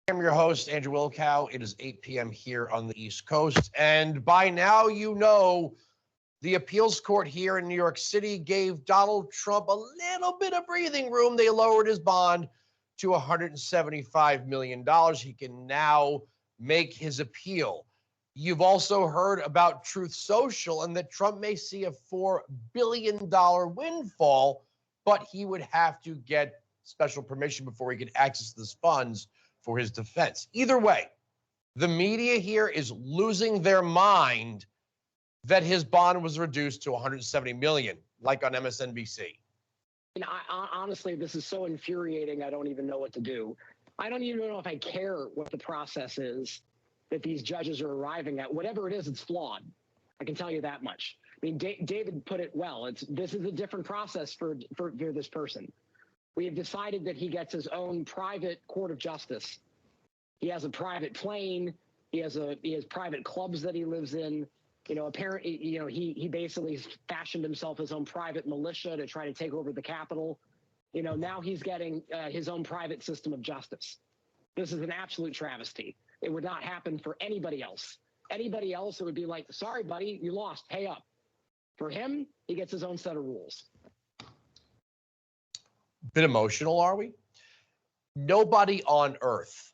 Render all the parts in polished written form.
I'm your host, Andrew Wilkow. It is 8 p.m. here on the East Coast. And by now, you know, the appeals court here in New York City gave Donald Trump a little bit of breathing room. They lowered his bond to $175 million. He can now make his appeal. You've also heard about Truth Social and that Trump may see a $4 billion windfall, but he would have to get special permission before he could access these funds for his defense. Either way, the media here is losing their mind that his bond was reduced to $170 million, like on MSNBC. And honestly, this is so infuriating. I don't even know what to do. I don't even know if I care what the process is that these judges are arriving at. Whatever it is, it's flawed. I can tell you that much. I mean, David put it well. This is a different process for this person. We have decided that he gets his own private court of justice. He has a private plane. He has private clubs that he lives in. Apparently, he basically fashioned himself his own private militia to try to take over the Capitol. Now he's getting his own private system of justice. This is an absolute travesty. It would not happen for anybody else. Anybody else, it would be like, sorry, buddy, you lost, pay up. For him, he gets his own set of rules. Bit emotional, are we? Nobody on earth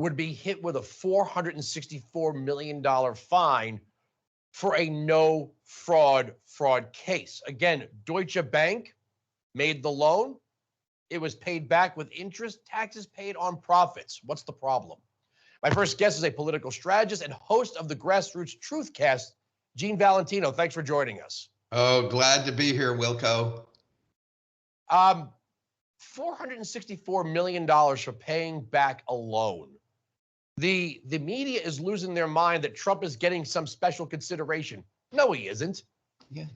would be hit with a $464 million fine for a no fraud case. Again, Deutsche Bank made the loan. It was paid back with interest, taxes paid on profits. What's the problem? My first guest is a political strategist and host of the Grassroots Truthcast, Gene Valentino. Thanks for joining us. Oh, glad to be here, Wilkow. $464 million for paying back a loan. The media is losing their mind that Trump is getting some special consideration. No, he isn't. Yeah.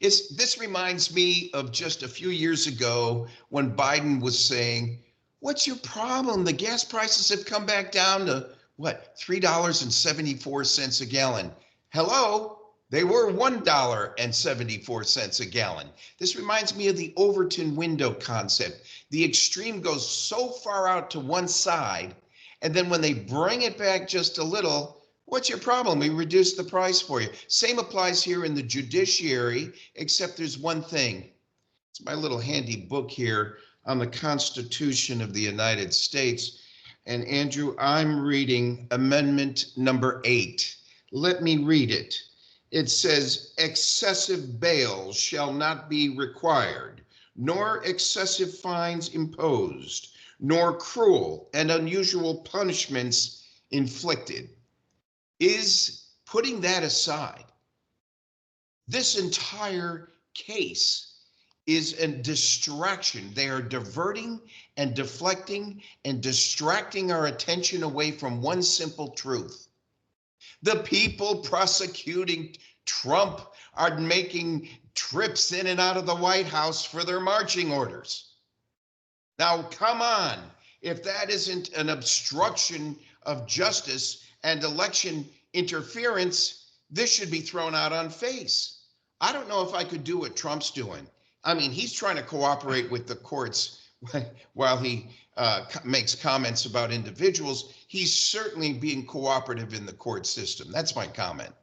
This reminds me of just a few years ago when Biden was saying, what's your problem? The gas prices have come back down to, what, $3.74 a gallon. Hello? They were $1.74 a gallon. This reminds me of the Overton window concept. The extreme goes so far out to one side, and then when they bring it back just a little, what's your problem? We reduced the price for you. Same applies here in the judiciary, except there's one thing. It's my little handy book here on the Constitution of the United States. And Andrew, I'm reading Amendment number 8. Let me read it. It says, excessive bail shall not be required, nor excessive fines imposed, nor cruel and unusual punishments inflicted. Is putting that aside, this entire case is a distraction. They are diverting and deflecting and distracting our attention away from one simple truth. The people prosecuting Trump are making trips in and out of the White House for their marching orders. Now, come on. If that isn't an obstruction of justice and election interference, this should be thrown out on face. I don't know if I could do what Trump's doing. I mean, he's trying to cooperate with the courts while he makes comments about individuals. He's certainly being cooperative in the court system. That's my comment.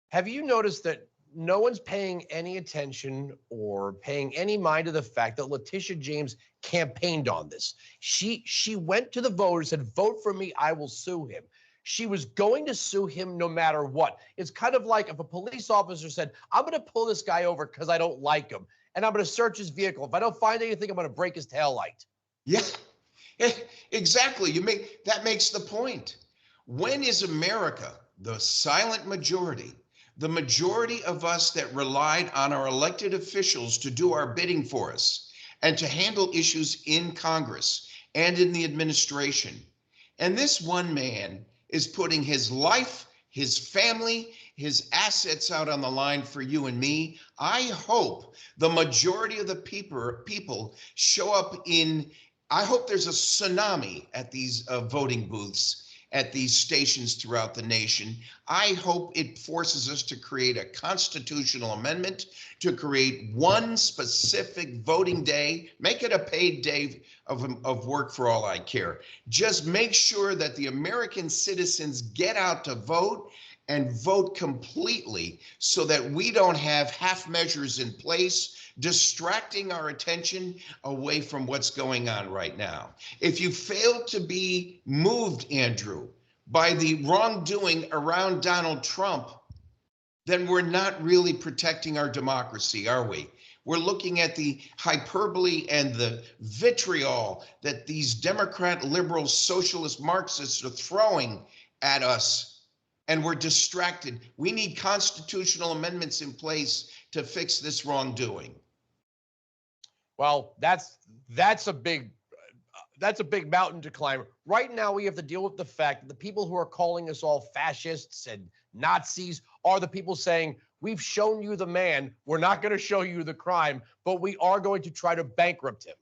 Have you noticed that no one's paying any attention or paying any mind to the fact that Letitia James campaigned on this? She went to the voters and said, vote for me, I will sue him. She was going to sue him no matter what. It's kind of like if a police officer said, I'm going to pull this guy over because I don't like him, and I'm going to search his vehicle. If I don't find anything, I'm going to break his taillight. Yeah, exactly. That makes the point. When is America, the silent majority, the majority of us that relied on our elected officials to do our bidding for us and to handle issues in Congress and in the administration? And this one man is putting his life, his family, his assets out on the line for you and me. I hope the majority of the people show up I hope there's a tsunami at these voting booths at these stations throughout the nation. I hope it forces us to create a constitutional amendment to create one specific voting day, make it a paid day of work for all I care. Just make sure that the American citizens get out to vote and vote completely so that we don't have half measures in place distracting our attention away from what's going on right now. If you fail to be moved, Andrew, by the wrongdoing around Donald Trump, then we're not really protecting our democracy, are we? We're looking at the hyperbole and the vitriol that these Democrat, liberal, socialist, Marxists are throwing at us, and we're distracted. We need constitutional amendments in place to fix this wrongdoing. Well, that's a big mountain to climb. Right now, we have to deal with the fact that the people who are calling us all fascists and Nazis are the people saying, we've shown you the man, we're not going to show you the crime, but we are going to try to bankrupt him.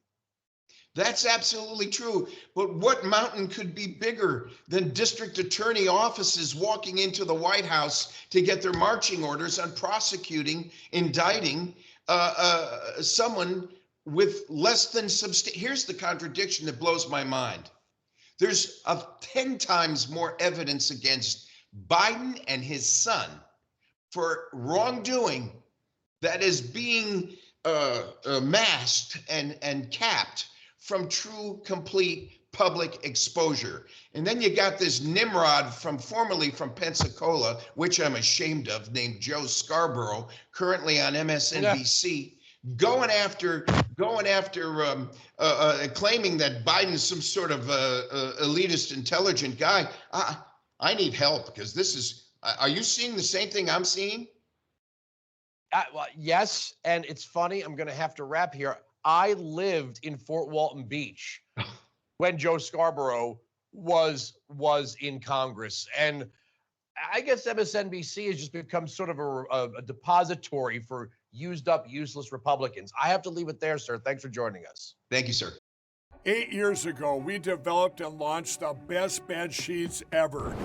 That's absolutely true. But what mountain could be bigger than district attorney offices walking into the White House to get their marching orders on prosecuting, indicting someone with less than here's the contradiction that blows my mind. There's 10 times more evidence against Biden and his son for wrongdoing that is being masked and capped from true, complete public exposure. And then you got this Nimrod formerly from Pensacola, which I'm ashamed of, named Joe Scarborough, currently on MSNBC. Yeah. Going after claiming that Biden's some sort of elitist, intelligent guy. I need help because this is. Are you seeing the same thing I'm seeing? Well, yes, and it's funny. I'm going to have to wrap here. I lived in Fort Walton Beach when Joe Scarborough was in Congress, and I guess MSNBC has just become sort of a depository for used up, useless Republicans. I have to leave it there, sir. Thanks for joining us. Thank you, sir. 8 years ago, we developed and launched the best bed sheets ever.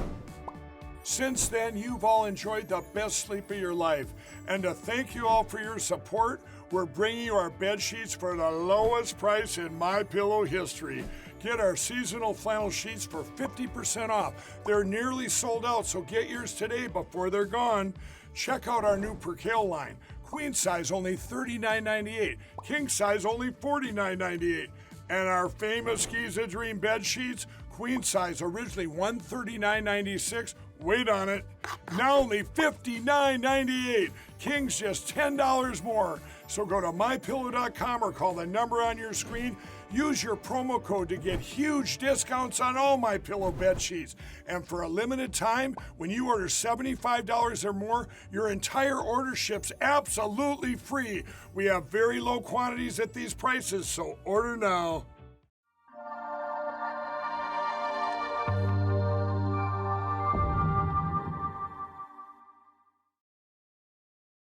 Since then, you've all enjoyed the best sleep of your life. And to thank you all for your support, we're bringing you our bed sheets for the lowest price in MyPillow history. Get our seasonal flannel sheets for 50% off. They're nearly sold out, so get yours today before they're gone. Check out our new Percale line. Queen size only $39.98. King size only $49.98. And our famous Giza Dream bed sheets, queen size originally $139.96. Wait on it. Now only $59.98. King's just $10 more. So go to mypillow.com or call the number on your screen. Use your promo code to get huge discounts on all MyPillow bed sheets. And for a limited time, when you order $75 or more, your entire order ships absolutely free. We have very low quantities at these prices, so order now.